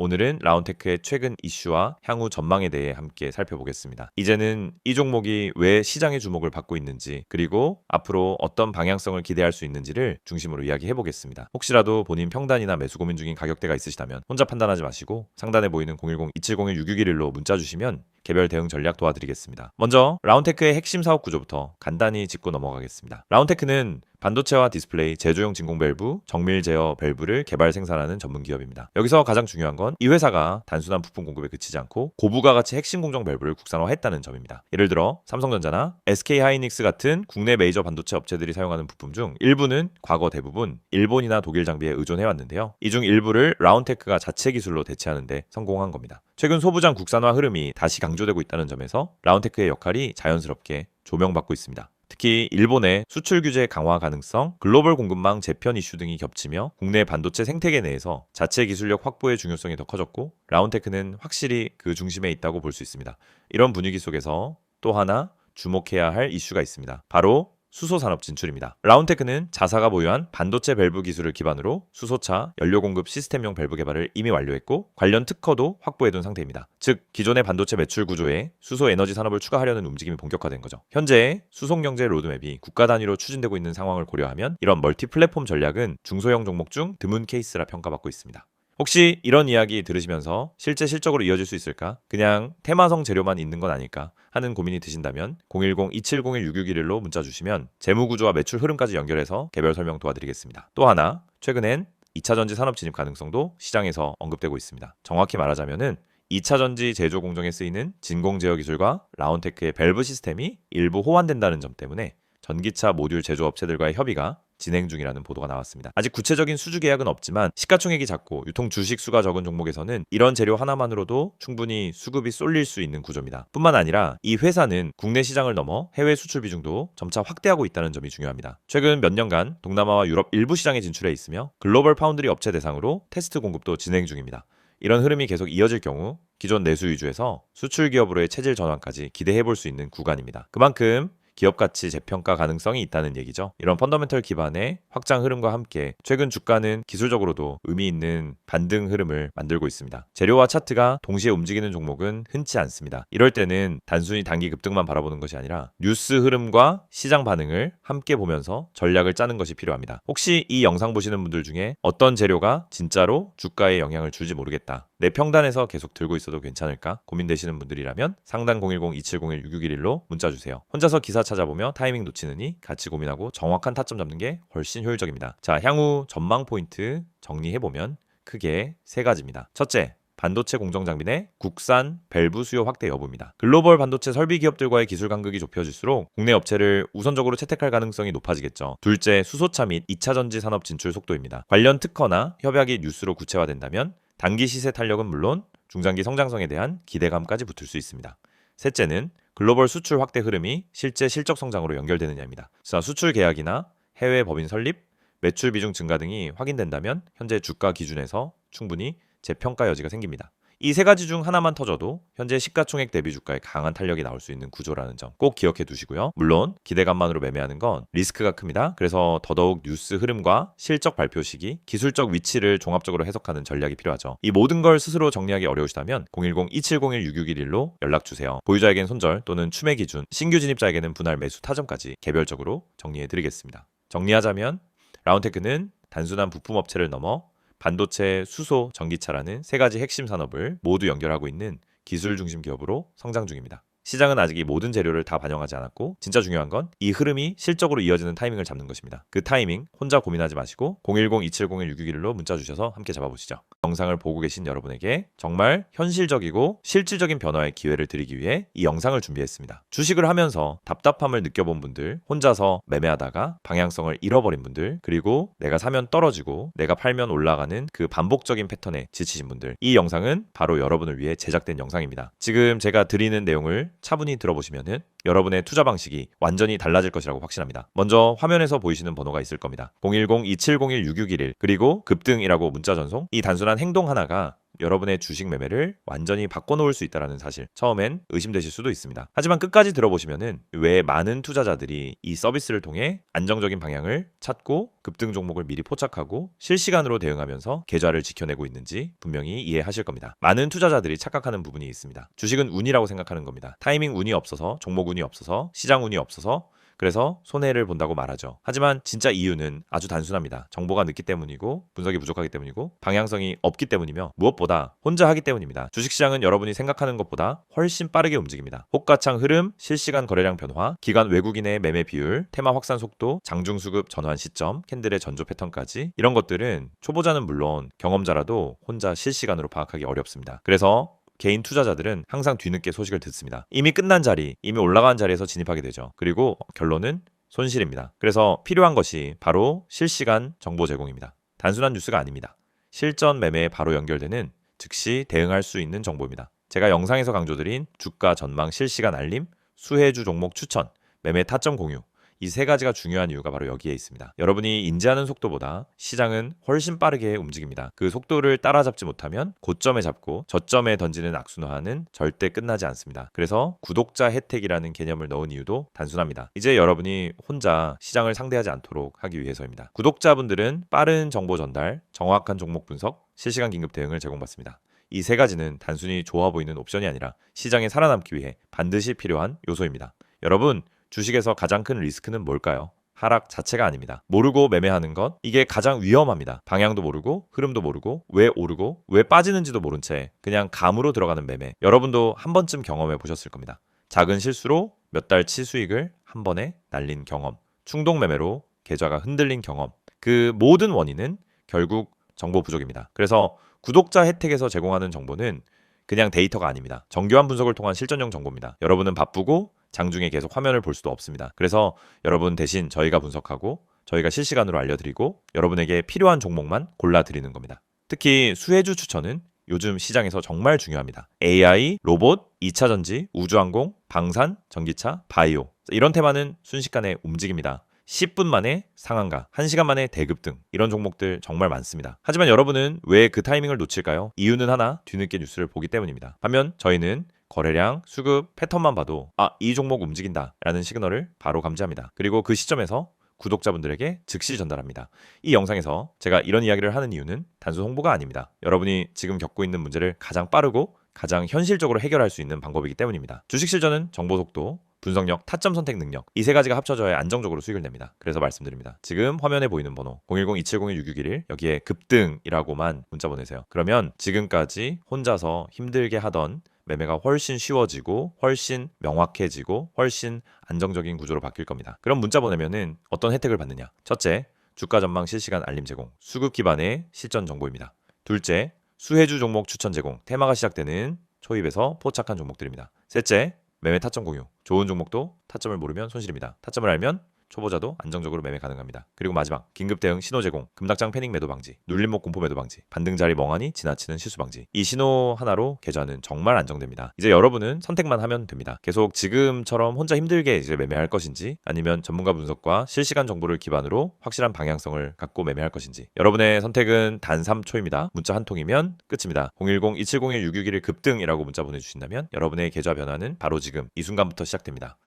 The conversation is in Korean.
오늘은 라운테크의 최근 이슈와 향후 전망에 대해 함께 살펴보겠습니다. 이제는 이 종목이 왜 시장의 주목을 받고 있는지, 그리고 앞으로 어떤 방향성을 기대할 수 있는지를 중심으로 이야기해 보겠습니다. 혹시라도 본인 평단이나 매수 고민 중인 가격대가 있으시다면 혼자 판단하지 마시고 상단에 보이는 010-2701-6611로 문자 주시면 개별 대응 전략 도와드리겠습니다. 먼저 라운테크의 핵심 사업 구조부터 간단히 짚고 넘어가겠습니다. 라운테크는 반도체와 디스플레이, 제조용 진공 밸브, 정밀 제어 밸브를 개발 생산하는 전문 기업입니다. 여기서 가장 중요한 건 이 회사가 단순한 부품 공급에 그치지 않고 고부가 가치 핵심 공정 밸브를 국산화했다는 점입니다. 예를 들어 삼성전자나 SK하이닉스 같은 국내 메이저 반도체 업체들이 사용하는 부품 중 일부는 과거 대부분 일본이나 독일 장비에 의존해왔는데요. 이 중 일부를 라운테크가 자체 기술로 대체하는 데 성공한 겁니다. 최근 소부장 국산화 흐름이 다시 강조되고 있다는 점에서 라운테크의 역할이 자연스럽게 조명받고 있습니다. 특히 일본의 수출 규제 강화 가능성, 글로벌 공급망 재편 이슈 등이 겹치며 국내 반도체 생태계 내에서 자체 기술력 확보의 중요성이 더 커졌고 라운테크는 확실히 그 중심에 있다고 볼 수 있습니다. 이런 분위기 속에서 또 하나 주목해야 할 이슈가 있습니다. 바로 수소 산업 진출입니다. 라운테크는 자사가 보유한 반도체 밸브 기술을 기반으로 수소차, 연료 공급 시스템용 밸브 개발을 이미 완료했고 관련 특허도 확보해둔 상태입니다. 즉 기존의 반도체 매출 구조에 수소 에너지 산업을 추가하려는 움직임이 본격화된 거죠. 현재 수송 경제 로드맵이 국가 단위로 추진되고 있는 상황을 고려하면 이런 멀티 플랫폼 전략은 중소형 종목 중 드문 케이스라 평가받고 있습니다. 혹시 이런 이야기 들으시면서 실제 실적으로 이어질 수 있을까? 그냥 테마성 재료만 있는 건 아닐까? 하는 고민이 드신다면 010-2701-6611로 문자 주시면 재무구조와 매출 흐름까지 연결해서 개별 설명 도와드리겠습니다. 또 하나, 최근엔 2차전지 산업 진입 가능성도 시장에서 언급되고 있습니다. 정확히 말하자면은 2차전지 제조 공정에 쓰이는 진공 제어 기술과 라운테크의 밸브 시스템이 일부 호환된다는 점 때문에 전기차 모듈 제조 업체들과의 협의가 진행 중이라는 보도가 나왔습니다. 아직 구체적인 수주 계약은 없지만 시가총액이 작고 유통 주식 수가 적은 종목에서는 이런 재료 하나만으로도 충분히 수급이 쏠릴 수 있는 구조입니다. 뿐만 아니라 이 회사는 국내 시장을 넘어 해외 수출 비중도 점차 확대하고 있다는 점이 중요합니다. 최근 몇 년간 동남아와 유럽 일부 시장에 진출해 있으며 글로벌 파운드리 업체 대상으로 테스트 공급도 진행 중입니다. 이런 흐름이 계속 이어질 경우 기존 내수 위주에서 수출 기업으로의 체질 전환까지 기대해 볼 수 있는 구간입니다. 그만큼 기업 가치 재평가 가능성이 있다는 얘기죠. 이런 펀더멘털 기반의 확장 흐름과 함께 최근 주가는 기술적으로도 의미 있는 반등 흐름을 만들고 있습니다. 재료와 차트가 동시에 움직이는 종목은 흔치 않습니다. 이럴 때는 단순히 단기 급등만 바라보는 것이 아니라 뉴스 흐름과 시장 반응을 함께 보면서 전략을 짜는 것이 필요합니다. 혹시 이 영상 보시는 분들 중에 어떤 재료가 진짜로 주가에 영향을 줄지 모르겠다, 내 평단에서 계속 들고 있어도 괜찮을까 고민되시는 분들이라면 상단 010-2701-6611로 문자 주세요. 혼자서 기사 찾아보며 타이밍 놓치느니 같이 고민하고 정확한 타점 잡는 게 훨씬 효율적입니다. 자, 향후 전망 포인트 정리해보면 크게 세 가지입니다. 첫째, 반도체 공정 장비 내 국산 밸브 수요 확대 여부입니다. 글로벌 반도체 설비 기업들과의 기술 간극이 좁혀질수록 국내 업체를 우선적으로 채택할 가능성이 높아지겠죠. 둘째, 수소차 및 2차 전지 산업 진출 속도입니다. 관련 특허나 협약이 뉴스로 구체화된다면 단기 시세 탄력은 물론 중장기 성장성에 대한 기대감까지 붙을 수 있습니다. 셋째는 글로벌 수출 확대 흐름이 실제 실적 성장으로 연결되느냐입니다. 수출 계약이나 해외 법인 설립, 매출 비중 증가 등이 확인된다면 현재 주가 기준에서 충분히 재평가 여지가 생깁니다. 이 세 가지 중 하나만 터져도 현재 시가총액 대비 주가에 강한 탄력이 나올 수 있는 구조라는 점 꼭 기억해 두시고요. 물론 기대감만으로 매매하는 건 리스크가 큽니다. 그래서 더더욱 뉴스 흐름과 실적 발표 시기, 기술적 위치를 종합적으로 해석하는 전략이 필요하죠. 이 모든 걸 스스로 정리하기 어려우시다면 010-2701-6611로 연락 주세요. 보유자에겐 손절 또는 추매 기준, 신규 진입자에게는 분할 매수 타점까지 개별적으로 정리해 드리겠습니다. 정리하자면 라운테크는 단순한 부품 업체를 넘어 반도체, 수소, 전기차라는 세 가지 핵심 산업을 모두 연결하고 있는 기술 중심 기업으로 성장 중입니다. 시장은 아직 이 모든 재료를 다 반영하지 않았고 진짜 중요한 건 이 흐름이 실적으로 이어지는 타이밍을 잡는 것입니다. 그 타이밍 혼자 고민하지 마시고 010-2701-6611로 문자 주셔서 함께 잡아보시죠. 영상을 보고 계신 여러분에게 정말 현실적이고 실질적인 변화의 기회를 드리기 위해 이 영상을 준비했습니다. 주식을 하면서 답답함을 느껴본 분들, 혼자서 매매하다가 방향성을 잃어버린 분들, 그리고 내가 사면 떨어지고 내가 팔면 올라가는 그 반복적인 패턴에 지치신 분들, 이 영상은 바로 여러분을 위해 제작된 영상입니다. 지금 제가 드리는 내용을 차분히 들어보시면은 여러분의 투자 방식이 완전히 달라질 것이라고 확신합니다. 먼저 화면에서 보이시는 번호가 있을 겁니다. 010-2701-6611 그리고 급등이라고 문자 전송. 이 단순한 행동 하나가 여러분의 주식 매매를 완전히 바꿔놓을 수 있다는 사실, 처음엔 의심되실 수도 있습니다. 하지만 끝까지 들어보시면은 왜 많은 투자자들이 이 서비스를 통해 안정적인 방향을 찾고 급등 종목을 미리 포착하고 실시간으로 대응하면서 계좌를 지켜내고 있는지 분명히 이해하실 겁니다. 많은 투자자들이 착각하는 부분이 있습니다. 주식은 운이라고 생각하는 겁니다. 타이밍 운이 없어서, 종목 운이 없어서, 시장 운이 없어서, 그래서 손해를 본다고 말하죠. 하지만 진짜 이유는 아주 단순합니다. 정보가 늦기 때문이고, 분석이 부족하기 때문이고, 방향성이 없기 때문이며, 무엇보다 혼자 하기 때문입니다. 주식시장은 여러분이 생각하는 것보다 훨씬 빠르게 움직입니다. 호가창 흐름, 실시간 거래량 변화, 기관 외국인의 매매 비율, 테마 확산 속도, 장중 수급 전환 시점, 캔들의 전조 패턴까지, 이런 것들은 초보자는 물론 경험자라도 혼자 실시간으로 파악하기 어렵습니다. 그래서 개인 투자자들은 항상 뒤늦게 소식을 듣습니다. 이미 끝난 자리, 이미 올라간 자리에서 진입하게 되죠. 그리고 결론은 손실입니다. 그래서 필요한 것이 바로 실시간 정보 제공입니다. 단순한 뉴스가 아닙니다. 실전 매매에 바로 연결되는 즉시 대응할 수 있는 정보입니다. 제가 영상에서 강조드린 주가 전망 실시간 알림, 수혜주 종목 추천, 매매 타점 공유, 이 세 가지가 중요한 이유가 바로 여기에 있습니다. 여러분이 인지하는 속도보다 시장은 훨씬 빠르게 움직입니다. 그 속도를 따라잡지 못하면 고점에 잡고 저점에 던지는 악순환은 절대 끝나지 않습니다. 그래서 구독자 혜택이라는 개념을 넣은 이유도 단순합니다. 이제 여러분이 혼자 시장을 상대하지 않도록 하기 위해서입니다. 구독자분들은 빠른 정보 전달, 정확한 종목 분석, 실시간 긴급 대응을 제공받습니다. 이 세 가지는 단순히 좋아 보이는 옵션이 아니라 시장에 살아남기 위해 반드시 필요한 요소입니다. 여러분, 주식에서 가장 큰 리스크는 뭘까요? 하락 자체가 아닙니다. 모르고 매매하는 것, 이게 가장 위험합니다. 방향도 모르고, 흐름도 모르고, 왜 오르고, 왜 빠지는지도 모른 채 그냥 감으로 들어가는 매매. 여러분도 한 번쯤 경험해 보셨을 겁니다. 작은 실수로 몇 달치 수익을 한 번에 날린 경험, 충동 매매로 계좌가 흔들린 경험. 그 모든 원인은 결국 정보 부족입니다. 그래서 구독자 혜택에서 제공하는 정보는 그냥 데이터가 아닙니다. 정교한 분석을 통한 실전형 정보입니다. 여러분은 바쁘고 장중에 계속 화면을 볼 수도 없습니다. 그래서 여러분 대신 저희가 분석하고 저희가 실시간으로 알려드리고 여러분에게 필요한 종목만 골라드리는 겁니다. 특히 수혜주 추천은 요즘 시장에서 정말 중요합니다. AI, 로봇, 2차 전지, 우주항공, 방산, 전기차, 바이오, 이런 테마는 순식간에 움직입니다. 10분 만에 상한가, 1시간 만에 대급등, 이런 종목들 정말 많습니다. 하지만 여러분은 왜 그 타이밍을 놓칠까요? 이유는 하나, 뒤늦게 뉴스를 보기 때문입니다. 반면 저희는 거래량, 수급, 패턴만 봐도 이 종목 움직인다 라는 시그널을 바로 감지합니다. 그리고 그 시점에서 구독자분들에게 즉시 전달합니다. 이 영상에서 제가 이런 이야기를 하는 이유는 단순 홍보가 아닙니다. 여러분이 지금 겪고 있는 문제를 가장 빠르고 가장 현실적으로 해결할 수 있는 방법이기 때문입니다. 주식 실전은 정보 속도, 분석력, 타점 선택 능력, 이 세 가지가 합쳐져야 안정적으로 수익을 냅니다. 그래서 말씀드립니다. 지금 화면에 보이는 번호 010-2701-6611, 여기에 급등이라고만 문자 보내세요. 그러면 지금까지 혼자서 힘들게 하던 매매가 훨씬 쉬워지고 훨씬 명확해지고 훨씬 안정적인 구조로 바뀔 겁니다. 그럼 문자 보내면은 어떤 혜택을 받느냐? 첫째, 주가 전망 실시간 알림 제공, 수급 기반의 실전 정보입니다. 둘째, 수혜주 종목 추천 제공, 테마가 시작되는 초입에서 포착한 종목들입니다. 셋째, 매매 타점 공유, 좋은 종목도 타점을 모르면 손실입니다. 타점을 알면 초보자도 안정적으로 매매 가능합니다. 그리고 마지막, 긴급 대응 신호 제공, 급락장 패닉 매도 방지, 눌림목 공포 매도 방지, 반등 자리 멍하니 지나치는 실수 방지. 이 신호 하나로 계좌는 정말 안정됩니다. 이제 여러분은 선택만 하면 됩니다. 계속 지금처럼 혼자 힘들게 이제 매매할 것인지, 아니면 전문가 분석과 실시간 정보를 기반으로 확실한 방향성을 갖고 매매할 것인지. 여러분의 선택은 단 3초입니다. 문자 한 통이면 끝입니다. 010-2701-661 급등이라고 문자 보내주신다면 여러분의 계좌 변화는 바로 지금 이 순간부터 시작됩니다.